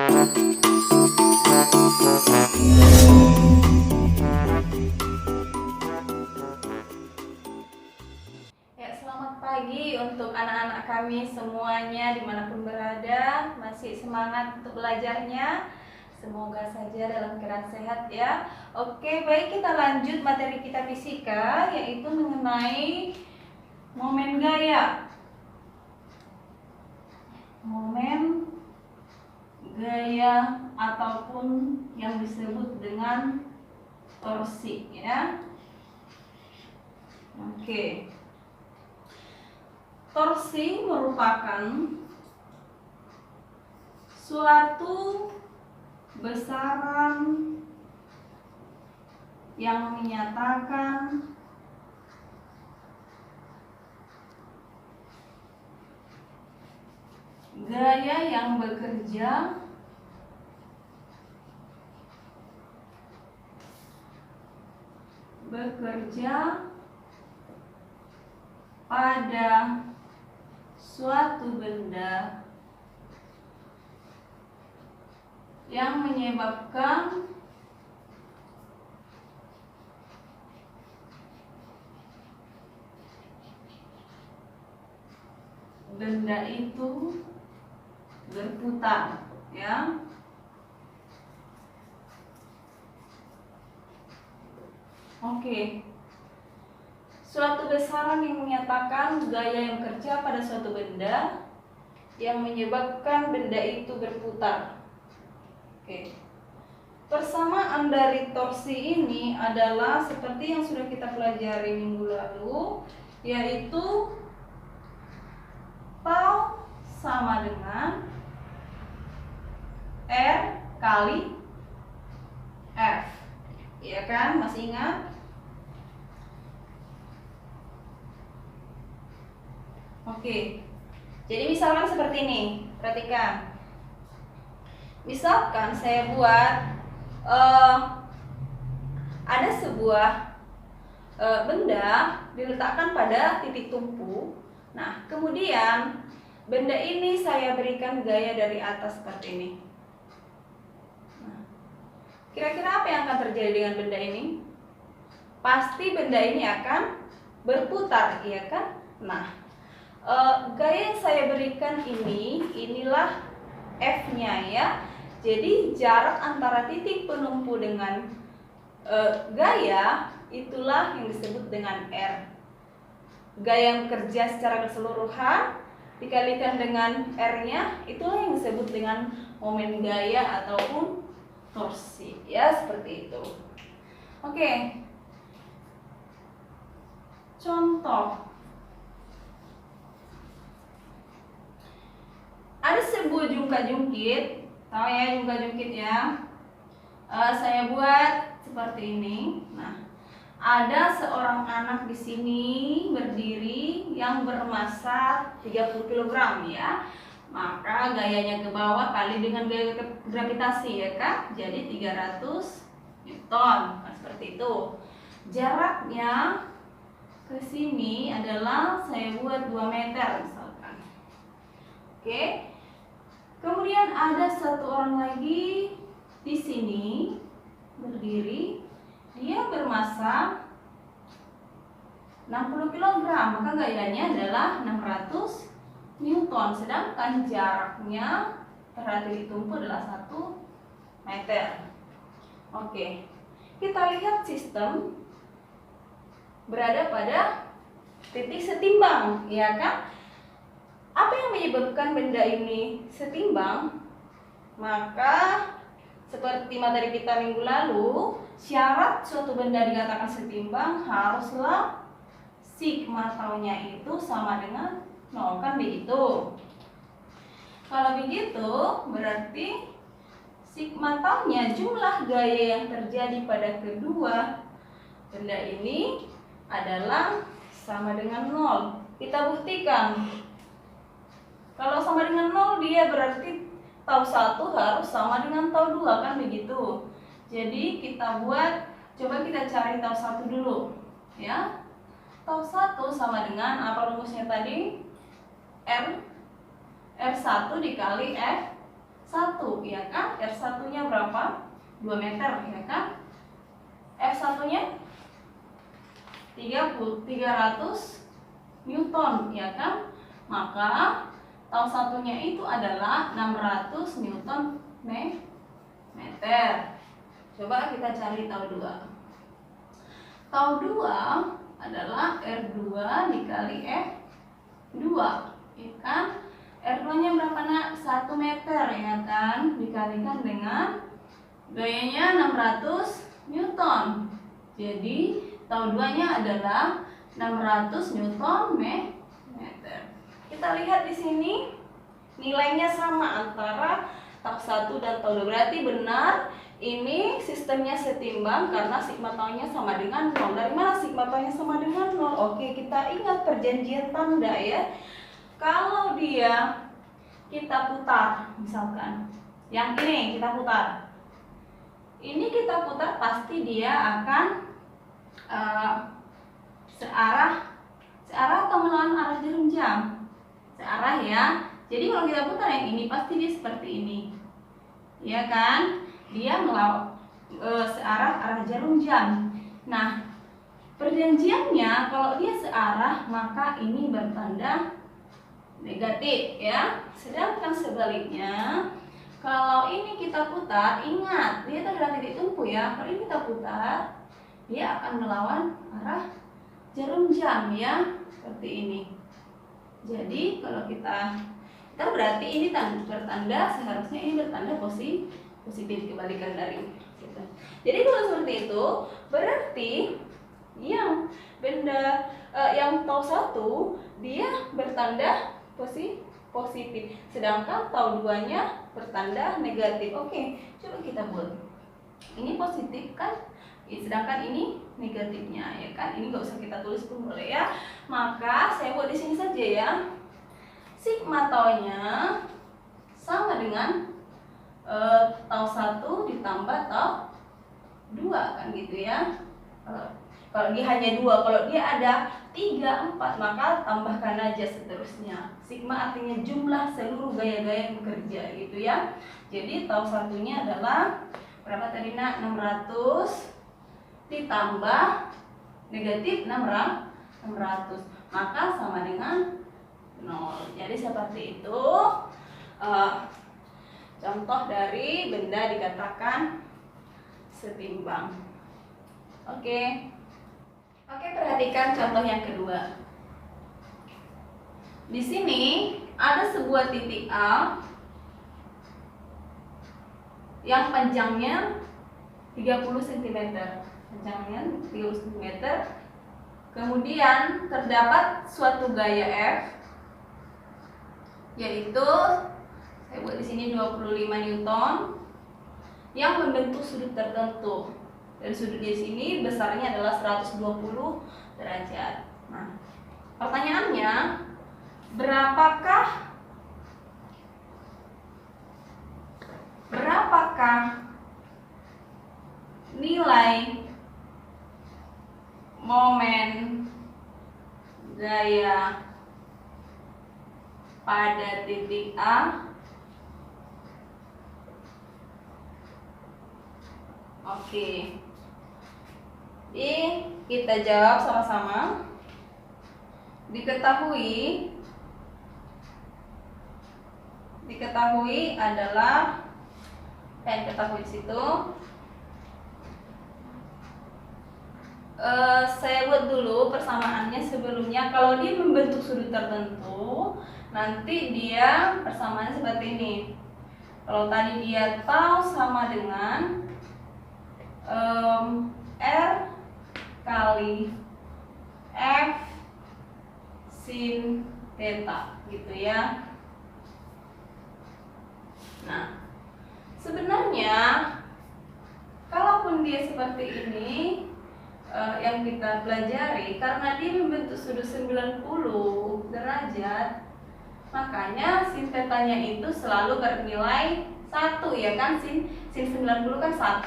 Ya, selamat pagi untuk anak-anak kami semuanya dimanapun berada. Masih semangat untuk belajarnya. Semoga saja dalam keadaan sehat ya. Oke, baik, kita lanjut materi kita fisika, yaitu mengenai momen gaya. Momen gaya ataupun yang disebut dengan torsi ya. Oke. Torsi merupakan suatu besaran yang menyatakan gaya yang bekerja pada suatu benda yang menyebabkan benda itu berputar ya. Oke. Suatu besaran yang menyatakan gaya yang bekerja pada suatu benda yang menyebabkan benda itu berputar. Oke. Persamaan dari torsi ini adalah seperti yang sudah kita pelajari minggu lalu, yaitu tau sama dengan R kali F. Iya kan? Masih ingat? Oke. Jadi misalkan seperti ini, perhatikan. Misalkan saya buat ada sebuah benda diletakkan pada titik tumpu. Nah, kemudian benda ini saya berikan gaya dari atas seperti ini. Nah, kira-kira apa yang akan terjadi dengan benda ini? Pasti benda ini akan berputar, iya kan? Nah, gaya yang saya berikan inilah F-nya ya. Jadi jarak antara titik penumpu dengan gaya itulah yang disebut dengan R. Gaya yang bekerja secara keseluruhan dikalikan dengan R-nya itulah yang disebut dengan momen gaya ataupun torsi ya, seperti itu. Oke. Contoh. Ada sebuah jungkat-jungkit, tahu ya jungkat-jungkit ya. Saya buat seperti ini. Nah, ada seorang anak di sini berdiri yang bermassa 30 kg ya. Maka gayanya ke bawah kali dengan gaya gravitasi ya kan, jadi 300 Newton. Nah, seperti itu. Jaraknya ke sini adalah saya buat 2 meter misalkan. Oke. Kemudian ada satu orang lagi di sini berdiri, dia bermassa 60 kg, maka gayanya adalah 600 Newton, sedangkan jaraknya terhadap titik tumpu adalah 1 meter. Oke. Kita lihat sistem berada pada titik setimbang, ya kan? Apa yang menyebabkan benda ini setimbang? Maka seperti materi kita minggu lalu, syarat suatu benda dikatakan setimbang haruslah sigma taunya itu sama dengan 0, kan begitu? Kalau begitu, berarti sigma taunya jumlah gaya yang terjadi pada kedua benda ini adalah sama dengan 0. Kita buktikan. Kalau sama dengan 0, dia berarti tau 1 harus sama dengan tau 2, kan begitu. Jadi kita buat, coba kita cari tau 1 dulu ya. Tau 1 sama dengan apa rumusnya tadi? R1 dikali F 1, ya kan? R1-nya berapa? 2 meter, ya kan? F1-nya 300 Newton, ya kan? Maka tau satunya itu adalah 600 Newton meter. Coba kita cari tau 2. Tau 2 adalah R2 dikali F2, ya kan? R2-nya berapa nak? 1 meter, ya kan? Dikalikan dengan gayanya 600 Newton. Jadi tau 2-nya adalah 600 Newton meter. Kita lihat di sini nilainya sama antara tau 1 dan tau 2. Berarti benar ini sistemnya setimbang karena sigma tau-nya sama dengan 0. Dari mana sigma tau-nya sama dengan 0? Oke, kita ingat perjanjian tanda ya. Kalau dia kita putar, misalkan yang ini kita putar, ini kita putar pasti dia akan searah atau melawan arah jarum jam? Searah ya. Jadi kalau kita putar yang ini pasti dia seperti ini, ya kan? Dia melawan searah arah jarum jam. Nah, perjanjiannya kalau dia searah maka ini bertanda negatif ya. Sedangkan sebaliknya kalau ini kita putar, ingat dia itu adalah titik tumpu ya. Kalau ini kita putar, dia akan melawan arah jarum jam ya, seperti ini. Jadi kalau kita berarti ini bertanda, seharusnya ini bertanda positif, kebalikan dari kita. Jadi kalau seperti itu berarti yang benda yang tau 1 dia bertanda positif, sedangkan tau 2-nya bertanda negatif. Oke, coba kita buat. Ini positif kan, sedangkan ini negatifnya, ya kan? Ini nggak usah kita tulis pun boleh ya. Maka saya buat di sini saja ya. Sigma tau-nya sama dengan tau 1 ditambah tau 2 kan gitu ya. Kalau dia hanya 2, kalau dia ada 3, 4 maka tambahkan aja seterusnya. Sigma artinya jumlah seluruh gaya-gaya yang bekerja gitu ya. Jadi tau satunya adalah berapa tadi nak? 600 ditambah negatif 600 maka sama dengan 0. Jadi seperti itu contoh dari benda dikatakan setimbang. Oke, perhatikan contoh yang kedua. Di sini ada sebuah titik A yang panjangnya 30 cm. Panjangnya 30 cm. Kemudian terdapat suatu gaya F, yaitu saya buat di sini 25 Newton yang membentuk sudut tertentu. Dan sudut di sini besarnya adalah 120 derajat. Nah, pertanyaannya, berapakah nilai momen gaya pada titik A? Oke. Jadi kita jawab sama-sama. Diketahui adalah ketahui di situ. Saya buat dulu persamaannya sebelumnya. Kalau dia membentuk sudut tertentu, nanti dia persamaannya seperti ini. Kalau tadi dia tau sama dengan R kali F sin theta gitu ya. Nah, sebenarnya kalaupun dia seperti ini yang kita pelajari, karena dia membentuk sudut 90 derajat, makanya sin tetanya itu selalu bernilai 1 ya kan, sin 90 kan 1,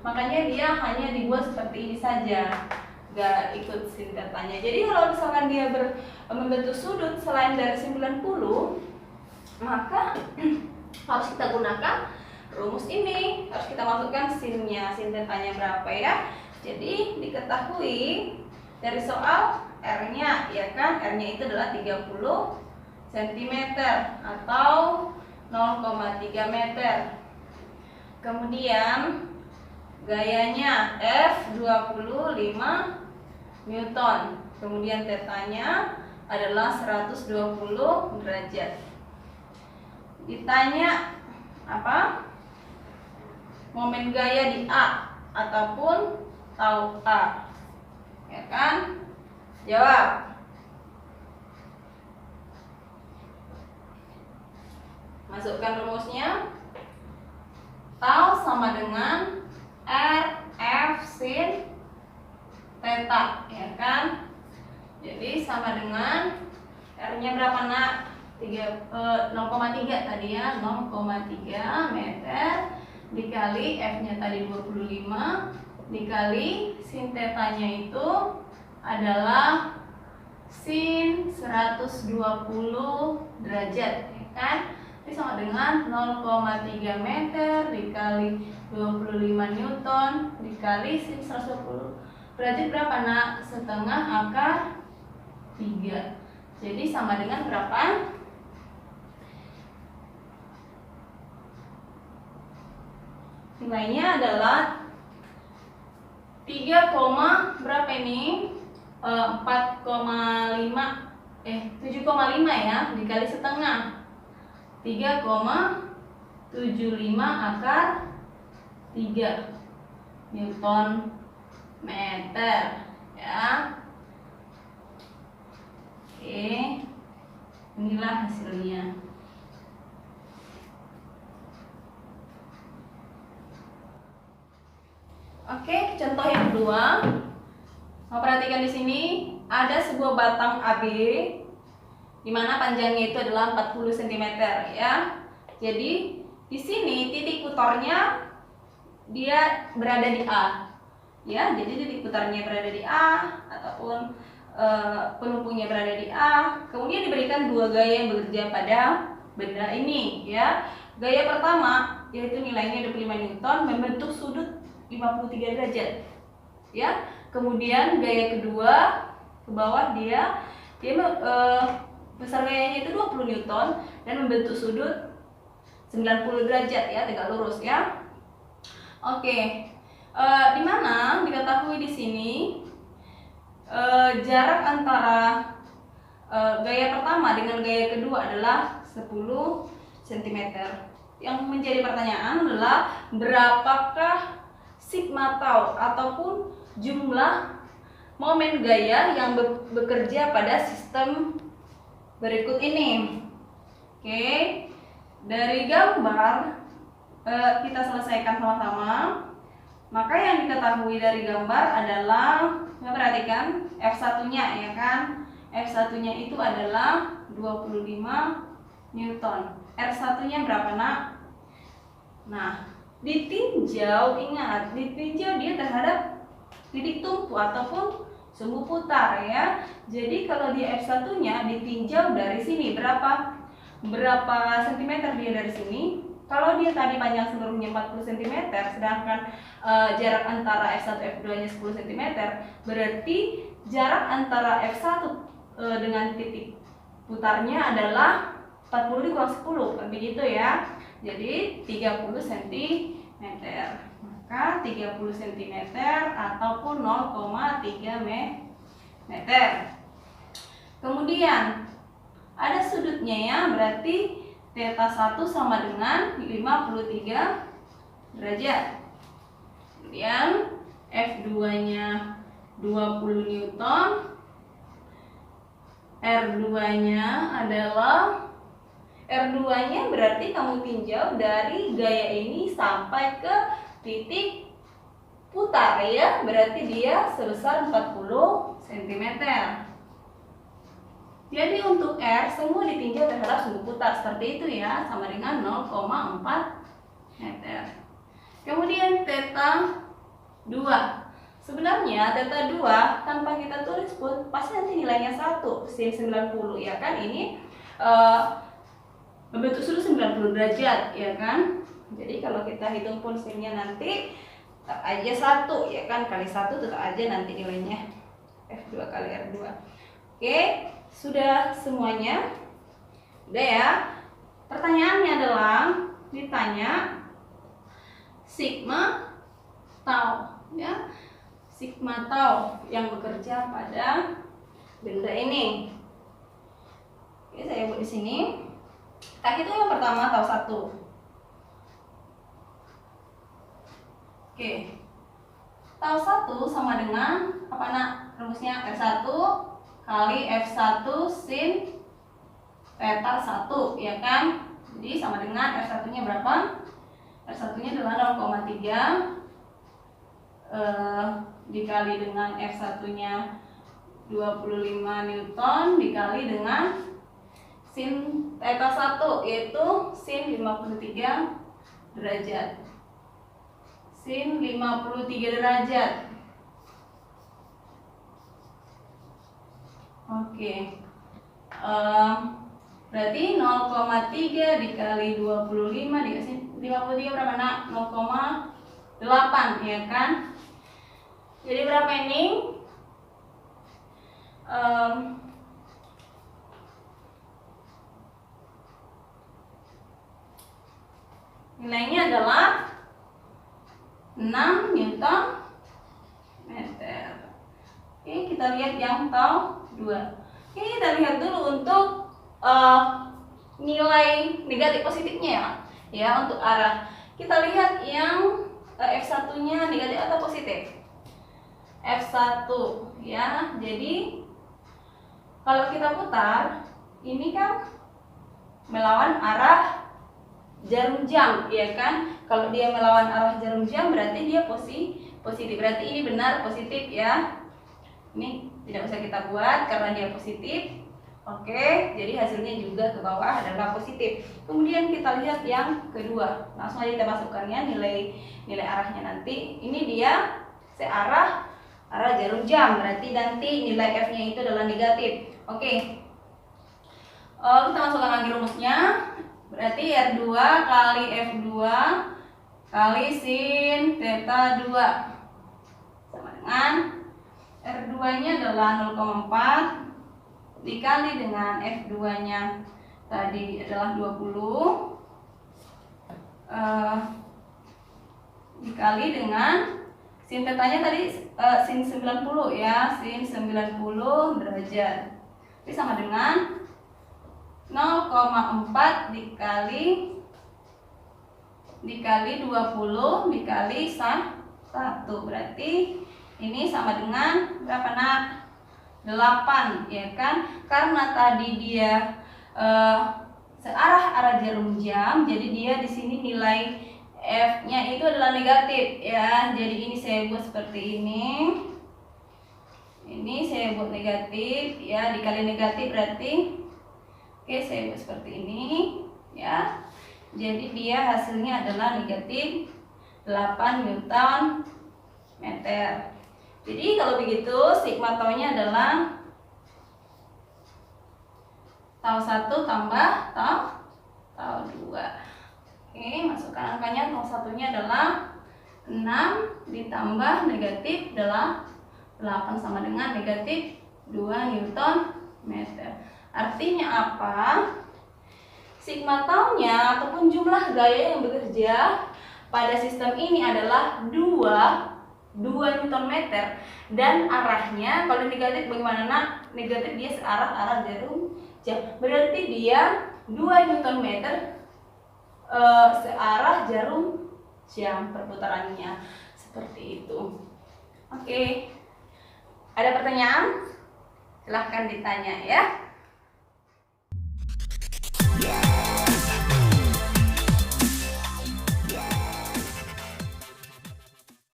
makanya dia hanya dibuat seperti ini saja, gak ikut sin tetanya. Jadi kalau misalkan dia membentuk sudut selain dari 90, maka harus kita gunakan rumus ini. Harus kita masukkan sinnya, sin tetanya berapa ya. Jadi diketahui dari soal R-nya, ya kan, R-nya itu adalah 30 cm atau 0,3 meter. Kemudian gayanya F 25 Newton. Kemudian tetanya adalah 120 derajat. Ditanya apa? Momen gaya di A ataupun tau A. Ya kan? Jawab. Masukkan rumusnya. Tau sama dengan R F sin theta, ya kan? Jadi sama dengan R-nya berapa nak? 0,3 tadi ya, 0,3 meter dikali F-nya tadi 25 dikali sin tetanya itu adalah sin 120 derajat, ya kan? Ini sama dengan 0,3 meter dikali 25 Newton dikali sin 120 derajat berapa nak? Setengah akar 3. Jadi sama dengan berapa? Nilainya adalah 3, berapa ini? 7,5 ya, dikali setengah 3,75 akar 3 Newton meter ya. Oke, inilah hasilnya. Oke, contoh yang kedua. Mau perhatikan di sini ada sebuah batang AB di mana panjangnya itu adalah 40 cm ya. Jadi di sini titik putarnya dia berada di A. Ya, jadi titik putarnya berada di A ataupun penumpungnya berada di A. Kemudian diberikan dua gaya yang bekerja pada benda ini ya. Gaya pertama yaitu nilainya 25 Newton membentuk sudut 53 derajat. Ya. Kemudian gaya kedua ke bawah dia besar gayanya itu 20 Newton dan membentuk sudut 90 derajat ya, tegak lurus ya. Oke. Di mana diketahui di sini jarak antara gaya pertama dengan gaya kedua adalah 10 cm. Yang menjadi pertanyaan adalah berapakah sigma tau ataupun jumlah momen gaya yang bekerja pada sistem berikut ini. Oke, dari gambar kita selesaikan sama-sama. Maka yang diketahui dari gambar adalah, perhatikan F1-nya ya kan. F1-nya itu adalah 25 Newton. R1-nya berapa nak? Nah, ditinjau, ingat, ditinjau dia terhadap titik tumpu ataupun sumbu putar ya. Jadi kalau dia F1-nya ditinjau dari sini berapa sentimeter dia dari sini. Kalau dia tadi panjang seluruhnya 40 cm sedangkan jarak antara F1 F2-nya 10 cm, berarti jarak antara F1 dengan titik putarnya adalah 40 dikurang 10, kan begitu ya. Jadi 30 cm. Maka 30 cm ataupun 0,3 meter. Kemudian ada sudutnya ya, berarti theta 1 sama dengan 53 derajat. Kemudian F2-nya 20 Newton. R2-nya adalah R2-nya berarti kamu tinjau dari gaya ini sampai ke titik putar ya, berarti dia sebesar 40 cm. Jadi untuk R semua ditinjau terhadap sumbu putar seperti itu ya, sama dengan 0,4 meter. Kemudian theta 2. Sebenarnya theta 2 tanpa kita tulis pun pasti nanti nilainya 1 sin 90 ya kan. Ini membentuk sudut 90 derajat, ya kan? Jadi kalau kita hitung punsilnya nanti tetap aja 1, ya kan? Kali 1 tetap aja nanti nilainya F2 kali R2. Oke, sudah semuanya? Udah ya? Pertanyaannya adalah ditanya sigma tau, ya. Sigma tau yang bekerja pada benda ini. Oke, saya buat di sini. Kita hitung yang pertama tau 1. Oke. Tau 1 sama dengan apa nak? Rumusnya R1 kali F1 sin theta 1, ya kan? Jadi sama dengan R1-nya berapa? R1-nya adalah 0,3 dikali dengan F1-nya 25 Newton dikali dengan sin theta 1, yaitu sin 53 derajat. Sin 53 derajat. Oke. Berarti 0,3 dikali 25 dikasih 53 berapa nak? 0,8, ya kan? Jadi berapa ini? Nilainya adalah 6 Newton meter. Oke, kita lihat yang tau 2. Oke, kita lihat dulu untuk nilai negatif positifnya, ya, untuk arah. Kita lihat yang F1-nya negatif atau positif? F1, ya. Jadi kalau kita putar, ini kan melawan arah jarum jam, ya kan? Kalau dia melawan arah jarum jam berarti dia positif. Berarti ini benar positif, ya. Ini tidak usah kita buat karena dia positif. Oke, jadi hasilnya juga ke bawah adalah positif. Kemudian kita lihat yang kedua. Langsung aja kita masukkannya nilai arahnya nanti. Ini dia searah jarum jam. Berarti nanti nilai F-nya itu adalah negatif. Oke. Kita masukkan lagi rumusnya. Berarti R2 kali F2 kali sin theta 2 sama dengan R2-nya adalah 0,4 dikali dengan F2-nya tadi adalah 20 dikali dengan sin theta-nya tadi sin 90, ya, sin 90 derajat. Ini sama dengan 0,4 dikali 20 dikali 1. Berarti ini sama dengan berapa nak? 8, ya kan? Karena tadi dia searah jarum jam, jadi dia di sini nilai F-nya itu adalah negatif, ya. Jadi ini saya buat seperti ini. Ini saya buat negatif, ya, dikali negatif berarti oke, saya buat seperti ini, ya. Jadi dia hasilnya adalah negatif 8 Newton meter. Jadi kalau begitu sigma tau-nya adalah tau 1 tambah tau 2. Oke, masukkan angkanya. Tau 1-nya adalah 6 ditambah negatif adalah 8 sama dengan negatif 2 Newton meter. Artinya apa? Sigma tau-nya ataupun jumlah gaya yang bekerja pada sistem ini adalah 2 Newton meter, dan arahnya kalau negatif bagaimana nak? Negatif dia searah jarum jam, berarti dia 2 Newton meter searah jarum jam perputarannya, seperti itu. Oke, ada pertanyaan? Silahkan ditanya, ya.